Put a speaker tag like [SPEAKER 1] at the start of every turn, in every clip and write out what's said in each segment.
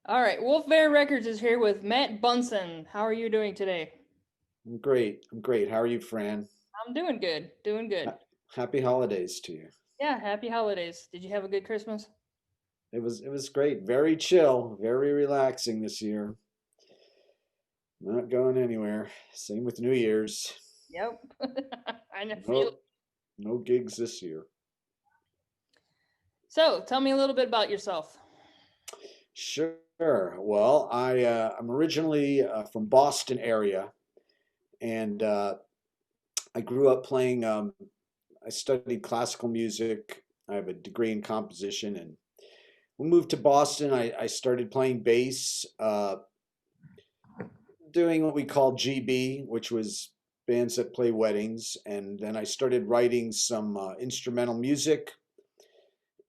[SPEAKER 1] All right, Wolf Bear Records is here with Matt Bunsen. How are you doing today?
[SPEAKER 2] I'm great. I'm great. How are you, Fran?
[SPEAKER 1] I'm doing good, doing good.
[SPEAKER 2] Happy holidays to you.
[SPEAKER 1] Yeah, happy holidays. Did you have a good Christmas?
[SPEAKER 2] It was great. Very chill, very relaxing this year. Not going anywhere. Same with New Year's.
[SPEAKER 1] Yep. I know feel.
[SPEAKER 2] No, no gigs this year.
[SPEAKER 1] So, tell me a little bit about yourself.
[SPEAKER 2] Sure. Well, I'm originally from Boston area, and I grew up playing. I studied classical music. I have a degree in composition, and we moved to Boston. I started playing bass. Doing what we call GB, which was bands that play weddings, and then I started writing some instrumental music.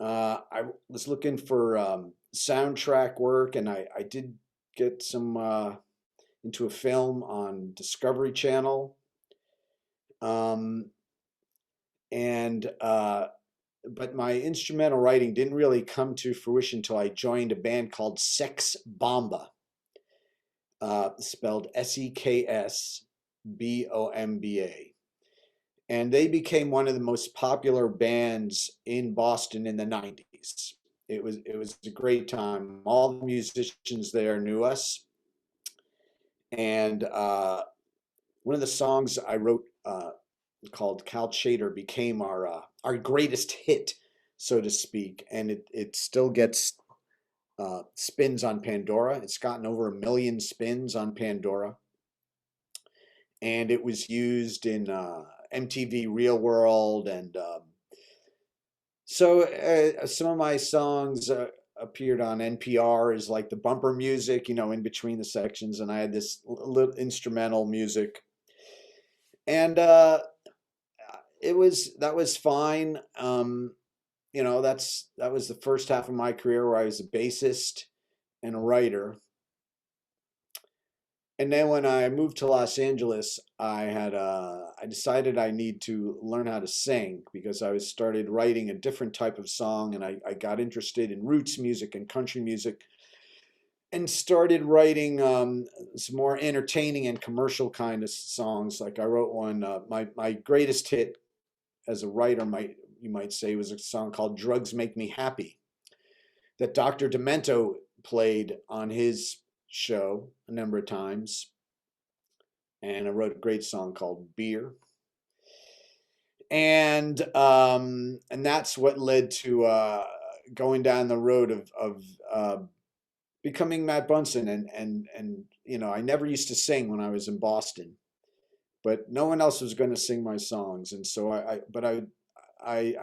[SPEAKER 2] I was looking for soundtrack work, and I did get some into a film on Discovery Channel, um, and but my instrumental writing didn't really come to fruition until I joined a band called Sex Bomba, spelled SEKSBOMBA. And they became one of the most popular bands in Boston in the 90s. It was a great time. All the musicians there knew us, and one of the songs I wrote called "Cal Chater" became our greatest hit, so to speak, and it still gets spins on Pandora. It's gotten over 1 million spins on Pandora, and it was used in MTV Real World, and some of my songs appeared on NPR as like the bumper music, in between the sections, and I had this little instrumental music, and that was fine. That was the first half of my career where I was a bassist and a writer. And then when I moved to Los Angeles, I decided I need to learn how to sing because I was started writing a different type of song, and I got interested in roots music and country music, and started writing some more entertaining and commercial kind of songs. Like I wrote one, my greatest hit as a writer, you might say, was a song called "Drugs Make Me Happy" that Dr. Demento played on his show a number of times. And I wrote a great song called "Beer," and that's what led to going down the road of becoming Matt Bunsen. And I never used to sing when I was in Boston, but no one else was going to sing my songs, and so I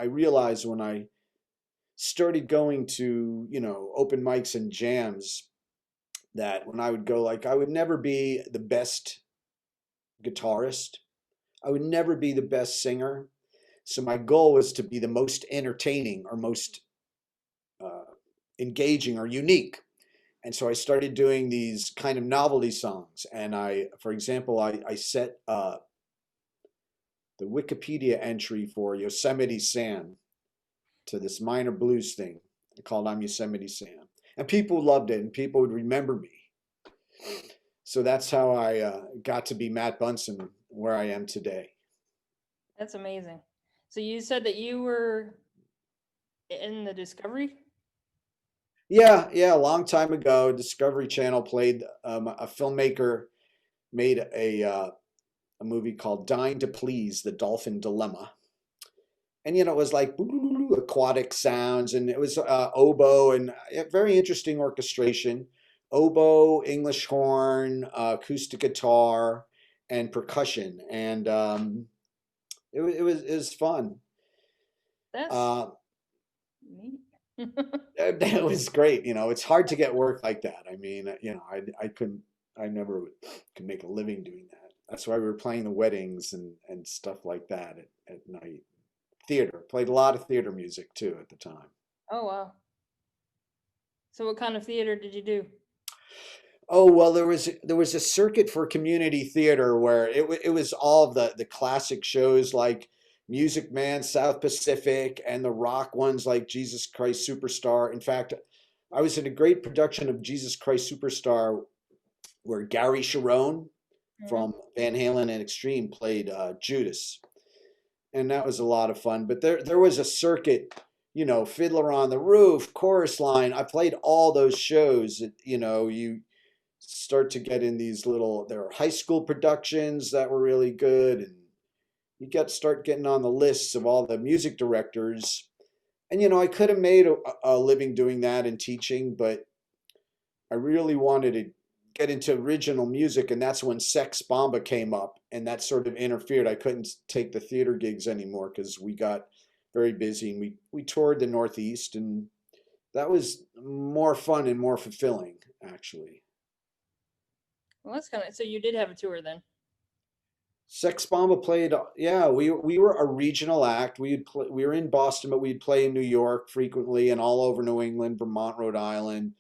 [SPEAKER 2] realized when I started going to open mics and jams that when I would go, like, I would never be the best guitarist. I would never be the best singer. So my goal was to be the most entertaining or most uh, engaging or unique. And so I started doing these kind of novelty songs. And for example, I set the Wikipedia entry for Yosemite Sam to this minor blues thing called "I'm Yosemite Sam." And people loved it, and people would remember me. So that's how I got to be Matt Bunsen, where I am today.
[SPEAKER 1] That's amazing. So, you said that you were in the Discovery?
[SPEAKER 2] Yeah, yeah. A long time ago, Discovery Channel played a filmmaker made a movie called "Dying to Please: The Dolphin Dilemma," and it was like aquatic sounds, and it was oboe and very interesting orchestration, oboe, English horn, acoustic guitar, and percussion, and it was fun.
[SPEAKER 1] That's
[SPEAKER 2] Uh,
[SPEAKER 1] neat.
[SPEAKER 2] that was great. It's hard to get work like that. I mean, I couldn't, I never could make a living doing that. That's why we were playing the weddings and stuff like that at night. Theater, played a lot of theater music too at the time.
[SPEAKER 1] Oh, wow. So what kind of theater did you do?
[SPEAKER 2] Oh well, there was a circuit for community theater where it was all of the classic shows like Music Man, South Pacific, and the rock ones like Jesus Christ Superstar. In fact, I was in a great production of Jesus Christ Superstar where Gary Sharon
[SPEAKER 1] Hmm.
[SPEAKER 2] from Van Halen and Extreme played Judas, and that was a lot of fun. But there was a circuit, Fiddler on the Roof, Chorus Line. I played all those shows. You start to get in these little, there are high school productions that were really good, and you start getting on the lists of all the music directors. And I could have made a living doing that and teaching, but I really wanted to get into original music, and that's when Sex Bomba came up, and that sort of interfered. I couldn't take the theater gigs anymore because we got very busy, and we toured the Northeast, and that was more fun and more fulfilling, actually.
[SPEAKER 1] Well, that's kind of, so you did have a tour then.
[SPEAKER 2] Sex Bomba played, yeah, we were a regional act. We were in Boston, but we'd play in New York frequently and all over New England, Vermont, Rhode Island.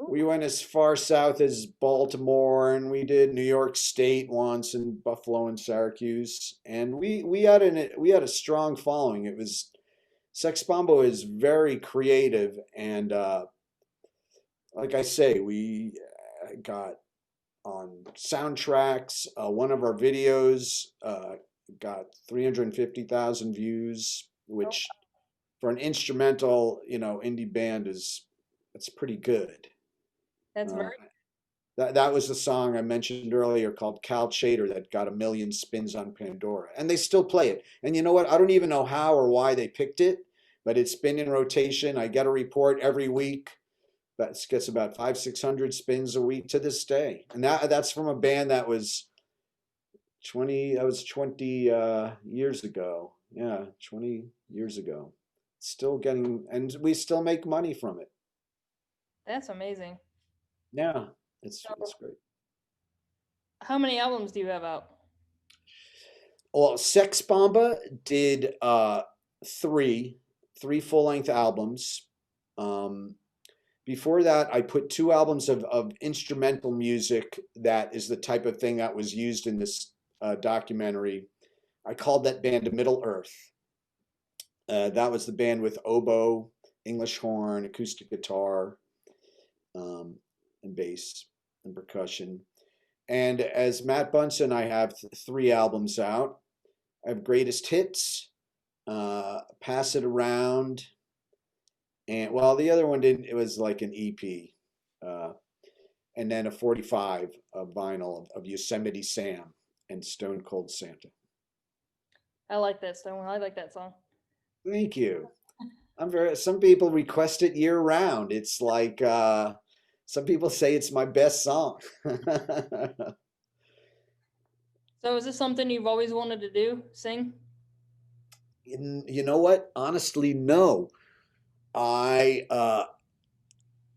[SPEAKER 2] We
[SPEAKER 1] Ooh,
[SPEAKER 2] went as far south as Baltimore, and we did New York State once, and Buffalo and Syracuse. And we had a strong following. It was Sex Bomba is very creative, and like I say, we got on soundtracks. One of our videos got 350,000 views,
[SPEAKER 1] oh,
[SPEAKER 2] which for an instrumental, indie band is that's pretty good.
[SPEAKER 1] that's
[SPEAKER 2] Uh,
[SPEAKER 1] very.
[SPEAKER 2] that was the song I mentioned earlier called Cal Chater that got a million spins on Pandora, and they still play it. And you know what? I don't even know how or why they picked it, but it's been in rotation. I get a report every week that gets about 500-600 spins a week to this day, and that's from a band that was 20 years ago. Yeah, 20 years ago. Still getting, and we still make money from it.
[SPEAKER 1] That's amazing.
[SPEAKER 2] Yeah, it's
[SPEAKER 1] So,
[SPEAKER 2] great.
[SPEAKER 1] how many albums do you have out?
[SPEAKER 2] Well, Sex Bomba did three three full length albums. Um, Before that, I put two albums of instrumental music that is the type of thing that was used in this documentary. I called that band Middle Earth. That was the band with oboe, English horn, acoustic guitar, um, and bass and percussion. And as Matt Bunsen, I have three albums out. I have Greatest Hits, Pass It Around, and well, the other one didn't. It was like an EP, uh, and then a 45 vinyl of Yosemite Sam and Stone Cold Santa.
[SPEAKER 1] I like that song. I like that song.
[SPEAKER 2] Thank you. I'm very. Some people request it year round. It's like some people say it's my best song.
[SPEAKER 1] So is this something you've always wanted to do? Sing?
[SPEAKER 2] You know what? Honestly, no. I uh,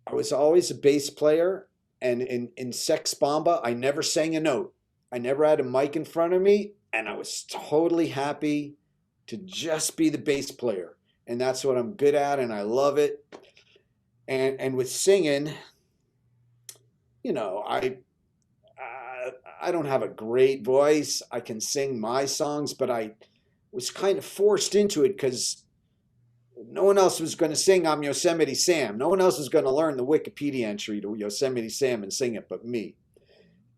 [SPEAKER 2] I was always a bass player, and in Sex Bomba, I never sang a note. I never had a mic in front of me, and I was totally happy to just be the bass player. And that's what I'm good at, and I love it. And with singing, you know, I don't have a great voice. I can sing my songs, but I was kind of forced into it because no one else was going to sing I'm Yosemite Sam. No one else was going to learn the Wikipedia entry to Yosemite Sam and sing it but me,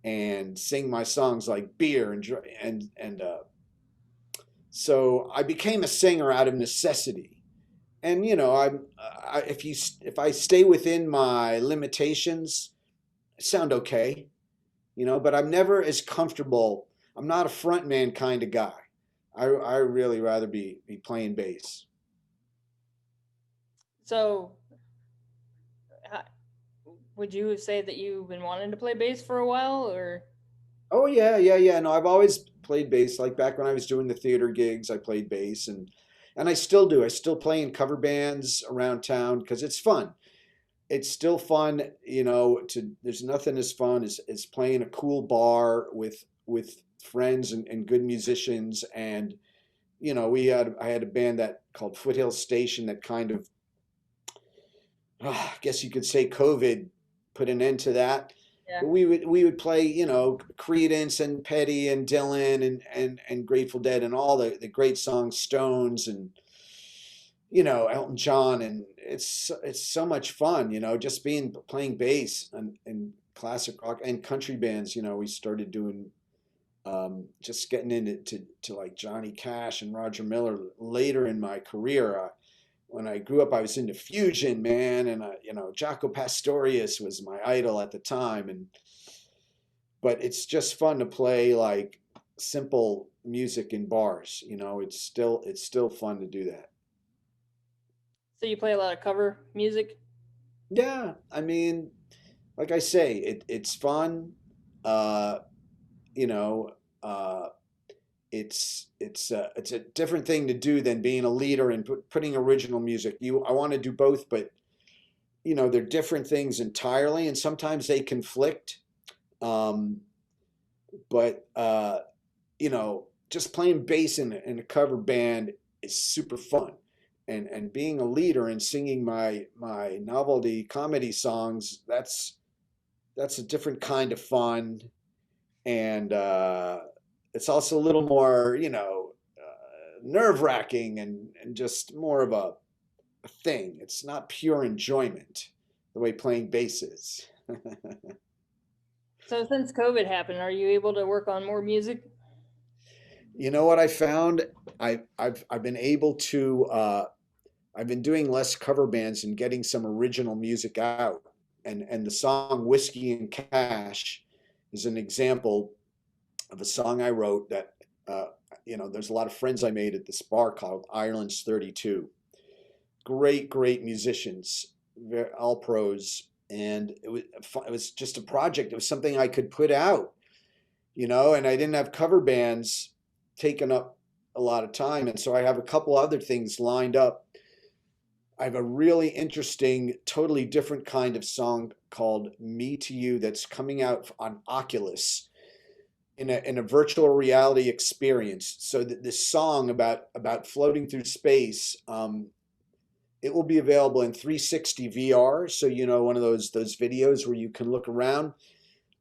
[SPEAKER 2] and sing my songs like Beer and so I became a singer out of necessity. And if I stay within my limitations, I sound okay, but I'm never as comfortable. I'm not a front man kind of guy. I really rather be playing bass.
[SPEAKER 1] So ha- would you say that you've been wanting to play bass for a while, or?
[SPEAKER 2] Oh yeah, yeah, yeah. No, I've always played bass. Like back when I was doing the theater gigs, I played bass, and I still do. I still play in cover bands around town because it's fun. It's still fun, there's nothing as fun as playing a cool bar with friends and good musicians. And I had a band that called Foothill Station that kind of I guess you could say COVID put an end to that.
[SPEAKER 1] Yeah.
[SPEAKER 2] But we would play, Creedence and Petty and Dylan and Grateful Dead and all the great songs, Stones and Elton John, and it's so much fun, just being playing bass and classic rock and country bands. We started doing just getting into to like Johnny Cash and Roger Miller later in my career. When I grew up, I was into fusion, man, and Jaco Pastorius was my idol at the time, but it's just fun to play like simple music in bars. It's still fun to do that.
[SPEAKER 1] So you play a lot of cover music?
[SPEAKER 2] Yeah, I mean, like I say, it's fun. Uh, you know, uh, it's a different thing to do than being a leader and putting original music. I want to do both, but they're different things entirely, and sometimes they conflict. Um, but just playing bass in a cover band is super fun, and being a leader and singing my novelty comedy songs, that's a different kind of fun, and it's also a little more, nerve wracking and just more of a thing. It's not pure enjoyment the way playing bass is.
[SPEAKER 1] So since COVID happened, are you able to work on more music?
[SPEAKER 2] You know what I found? I've been able to I've been doing less cover bands and getting some original music out. And the song Whiskey and Cash is an example of a song I wrote that there's a lot of friends I made at this bar called Ireland's 32. Great, great musicians, all pros, and it was just a project. It was something I could put out, and I didn't have cover bands taking up a lot of time, and so I have a couple other things lined up. I have a really interesting, totally different kind of song called Me to You that's coming out on Oculus in a virtual reality experience. So that this song about floating through space, it will be available in 360 VR. So one of those videos where you can look around,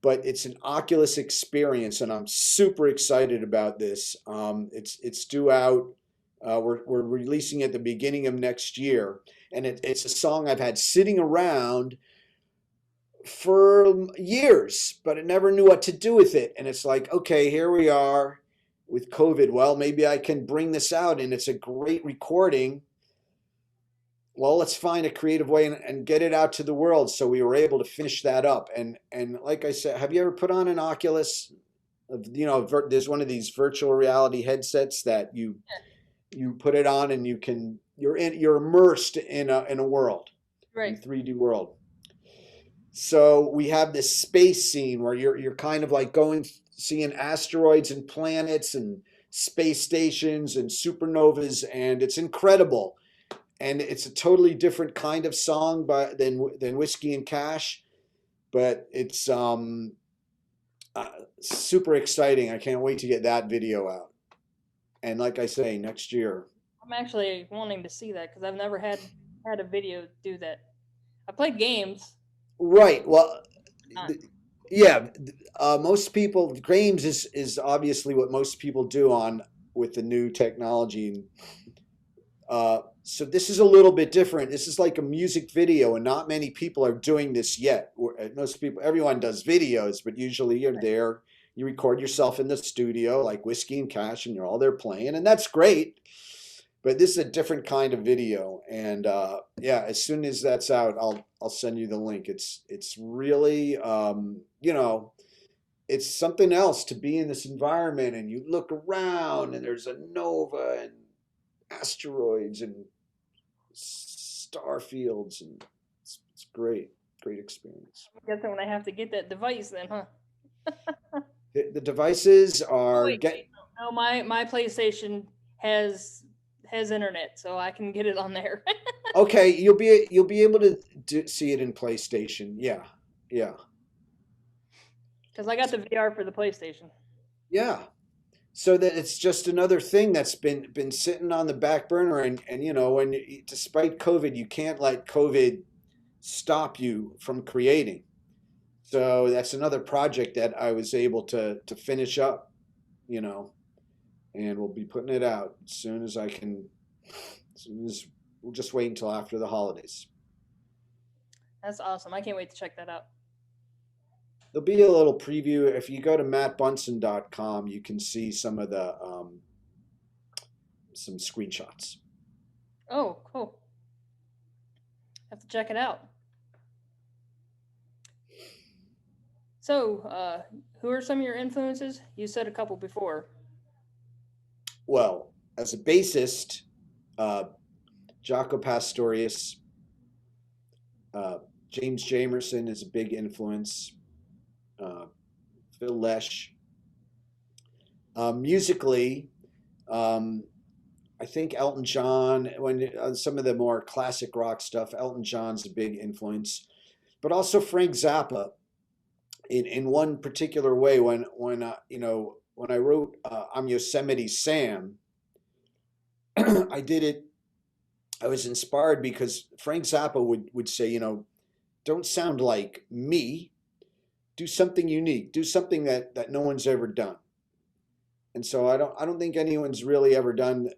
[SPEAKER 2] but it's an Oculus experience, and I'm super excited about this. It's due out. We're releasing it at the beginning of next year, and it's a song I've had sitting around for years, but I never knew what to do with it. And it's like, okay, here we are with COVID. Well, maybe I can bring this out, and it's a great recording. Well, let's find a creative way and get it out to the world. So we were able to finish that up. And like I said, have you ever put on an Oculus? There's one of these virtual reality headsets that you put it on, and you're immersed in a world, in
[SPEAKER 1] Right.
[SPEAKER 2] 3D world. So we have this space scene where you're kind of like going seeing asteroids and planets and space stations and supernovas, and it's incredible. And it's a totally different kind of song than Whiskey and Cash, but it's super exciting. I can't wait to get that video out. And like I say, next year.
[SPEAKER 1] I'm actually wanting to see that because I've never had a video do that. I play games.
[SPEAKER 2] Right. Well,
[SPEAKER 1] Not
[SPEAKER 2] yeah. Most people, games is obviously what most people do on with the new technology. So this is a little bit different. This is like a music video, and not many people are doing this yet. Most people, everyone does videos, but usually you're there, you record yourself in the studio, like Whiskey and Cash, and you're all there playing, and that's great. But this is a different kind of video, and yeah, as soon as that's out, I'll send you the link. It's really it's something else to be in this environment, and you look around, and there's a nova and asteroids and star fields, and it's great experience.
[SPEAKER 1] I'm guessing when I have to get that device, then, huh?
[SPEAKER 2] The devices
[SPEAKER 1] Oh
[SPEAKER 2] are
[SPEAKER 1] wait,
[SPEAKER 2] get
[SPEAKER 1] wait, no, my PlayStation has internet, so I can get it on there.
[SPEAKER 2] okay. You'll be able to see it in PlayStation. Yeah, yeah,
[SPEAKER 1] Because I got the VR for the PlayStation.
[SPEAKER 2] yeah. So that it's just another thing that's been sitting on the back burner, and when despite COVID, you can't let COVID stop you from creating. So that's another project that I was able to finish up, you know, and we'll be putting it out as soon as I can. As soon as we'll just wait until after the holidays.
[SPEAKER 1] That's awesome. I can't wait to check that out.
[SPEAKER 2] There'll be a little preview. If you go to mattbunsen.com, you can see some of the some screenshots.
[SPEAKER 1] Oh, cool. Have to check it out. So, who are some of your influences? You said a couple before.
[SPEAKER 2] Well, as a bassist, uh, Jaco Pastorius, uh, James Jamerson is a big influence. Uh, Phil Lesh. Musically, um, I think Elton John. When some of the more classic rock stuff, Elton John's a big influence, but also Frank Zappa in one particular way. When I wrote "I'm Yosemite Sam," I did it. I was inspired because Frank Zappa would say, don't sound like me. Do something unique. Do something that no one's ever done. And so I don't think anyone's really ever done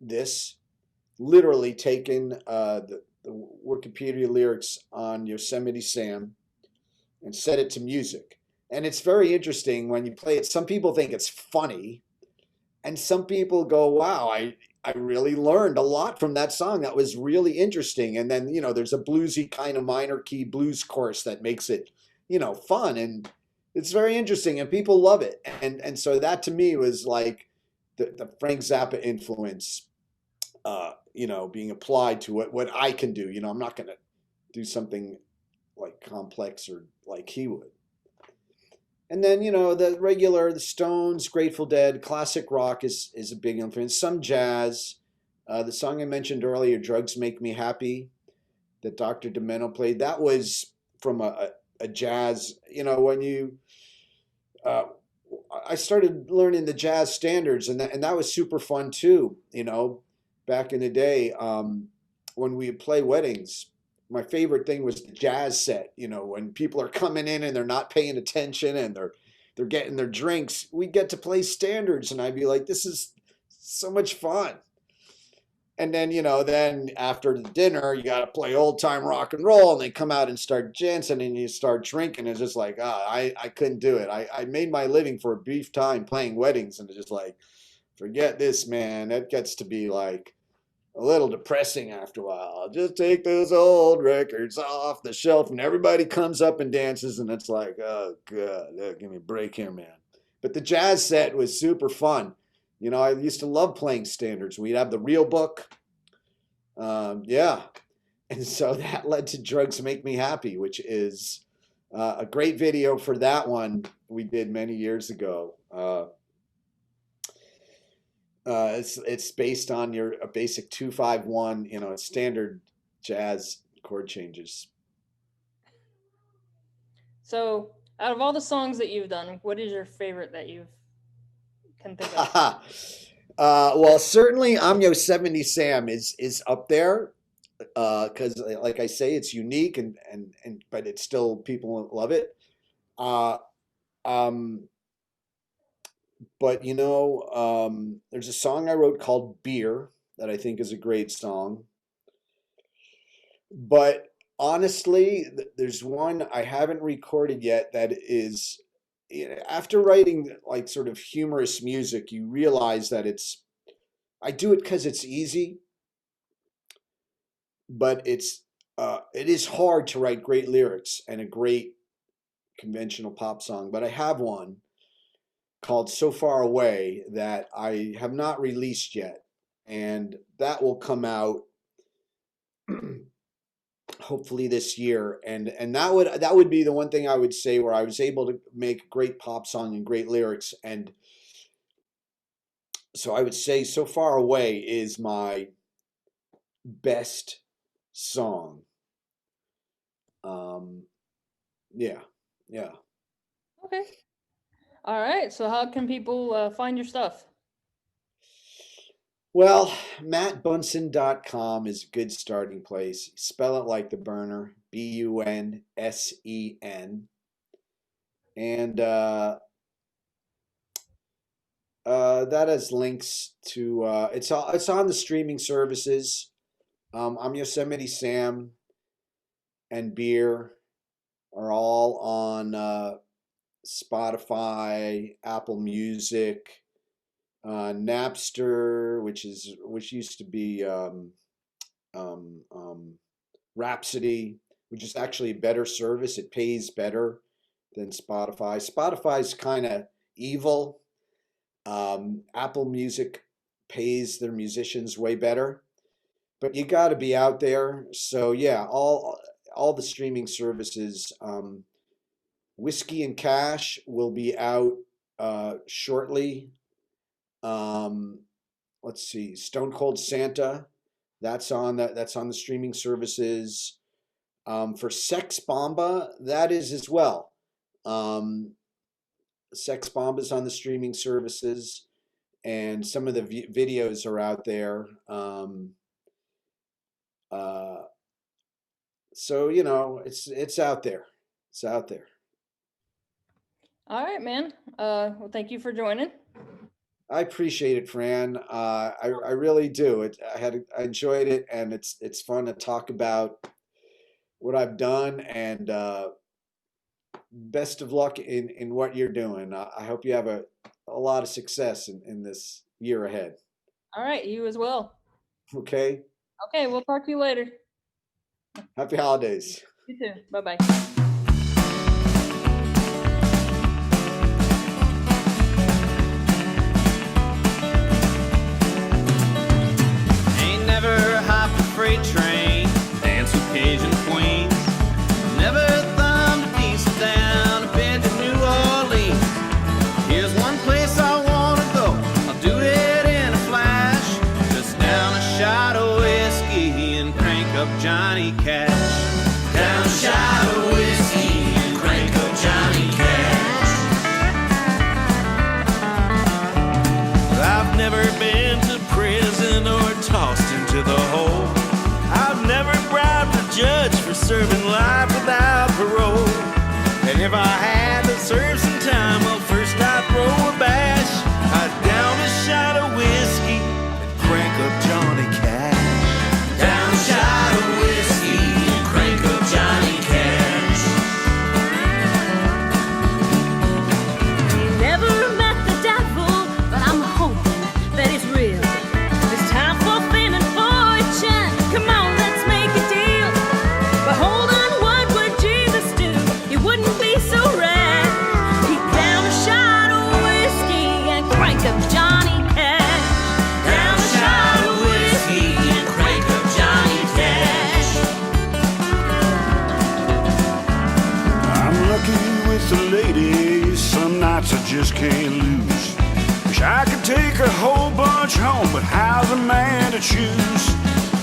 [SPEAKER 2] this. Literally taken the Wikipedia lyrics on Yosemite Sam and set it to music. And it's very interesting when you play it. Some people think it's funny, and some people go, "Wow, I really learned a lot from that song. That was really interesting." And then there's a bluesy kind of minor key blues chorus that makes it fun, and it's very interesting, and people love it. And so that to me was like the Frank Zappa influence, being applied to what I can do. I'm not going to do something like complex or like he would. And then the Stones, Grateful Dead, classic rock is a big influence. Some jazz. The song I mentioned earlier, "Drugs Make Me Happy," that Dr. Demento played, that was from a jazz. When you uh, I started learning the jazz standards, and that was super fun too. Back in the day, when we would play weddings, my favorite thing was the jazz set. When people are coming in and they're not paying attention and they're getting their drinks, we get to play standards, and I'd be like, "This is so much fun." And then after the dinner, you got to play old time rock and roll, and they come out and start dancing, and you start drinking. It's just like, I couldn't do it. I made my living for a brief time playing weddings, and it's just like, forget this, man. That gets to be like a little depressing after a while. I'll just take those old records off the shelf, and everybody comes up and dances, and it's like, oh god, give me a break here, man. But the jazz set was super fun. I used to love playing standards. We'd have the real book, yeah, and so that led to "Drugs Make Me Happy," which is a great video for that one we did many years ago. It's based on your a basic 2-5-1, standard jazz chord changes.
[SPEAKER 1] So, out of all the songs that you've done, what is your favorite that you can think of?
[SPEAKER 2] Well, certainly "I'm Yosemite Sam" is up there because, like I say, it's unique and but it's still people love it. Uh, um, but there's a song I wrote called "Beer" that I think is a great song. But honestly, there's one I haven't recorded yet that is, after writing like sort of humorous music, you realize that I do it because it's easy, but it is hard to write great lyrics and a great conventional pop song. But I have one called "So Far Away" that I have not released yet, and that will come out hopefully this year. And that would be the one thing I would say where I was able to make a great pop song and great lyrics. And so I would say "So Far Away" is my best song. um yeah, yeah.
[SPEAKER 1] Okay. All right. So, how can people find your stuff?
[SPEAKER 2] Well, mattbunsen.com is a good starting place. Spell it like the burner, Bunsen. And that has links to it's on the streaming services. I'm Yosemite Sam and Beer are all on Spotify, Apple Music, Napster, which used to be um, um, Rhapsody, which is actually a better service. It pays better than Spotify. Spotify's kind of evil. Apple Music pays their musicians way better, but you got to be out there. So yeah, all the streaming services. Whiskey and Cash will be out shortly. Um, let's see, Stone Cold Santa, that's on the streaming services. For Sex Bomba, that is as well. Um, Sex Bomba's on the streaming services, and some of the videos are out there. Uh, so it's out there. It's out there.
[SPEAKER 1] All right, man. Well, thank you for joining.
[SPEAKER 2] I appreciate it, Fran. I really do. I enjoyed it, and it's fun to talk about what I've done, and best of luck in what you're doing. I hope you have a lot of success in this year ahead.
[SPEAKER 1] All right, you as well.
[SPEAKER 2] Okay.
[SPEAKER 1] Okay, we'll talk to you later.
[SPEAKER 2] Happy holidays.
[SPEAKER 1] You too. Bye-bye.
[SPEAKER 3] Ain't never hopped a freight train, dance with Cajun queens. Never thumbed a diesel down a bed to New Orleans. Here's one place I wanna go, I'll do it in a flash. Just down a shot of whiskey and crank up Johnny Cash. Down a shot of whiskey and crank up Johnny Cash. I've never been to prison or tossed into the hole. I've never bribed a judge for serving life without parole. And if I had to serve some time, well, first I'd throw a bash. I'd down a shot of whiskey and crank up Johnny Cash. Down a shot of whiskey and crank up Johnny Cash.
[SPEAKER 4] Never met the devil, but I'm hoping that he's real. It's time for fame and fortune. Come on, let's make a deal. But hold on, what would Jesus do? He wouldn't be so rad. He'd down a shot of whiskey and crank up Johnny Cash.
[SPEAKER 3] Down a shot of whiskey and crank up Johnny Cash.
[SPEAKER 5] I'm lucky with the ladies, some nights I just can't lose. Wish I could take a whole bunch home, but how's a man to choose?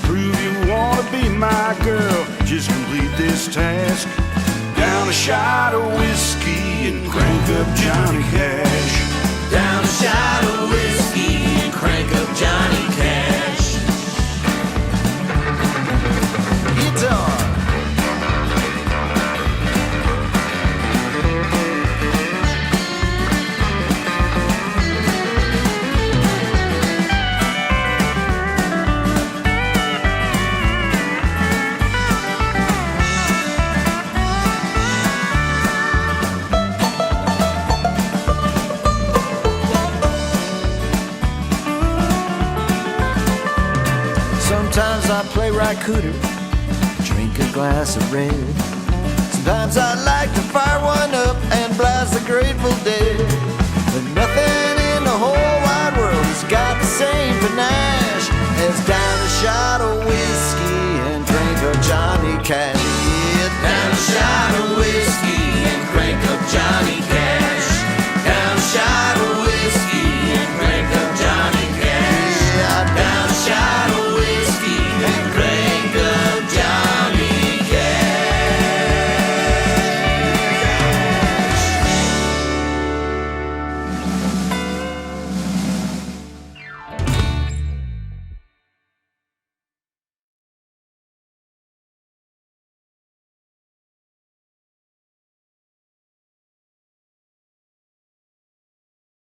[SPEAKER 5] Prove you wanna be my girl, just complete this task. Down a shot of whiskey and crank up Johnny Cash.
[SPEAKER 3] Down a shot of whiskey and crank up Johnny Cash. Guitar. Sometimes I play Racooter, drink a glass of red. Sometimes I like to fire one up and blast the Grateful Dead. But nothing in the whole wide world has got the same panache as down a shot of whiskey and drink a Johnny Cash.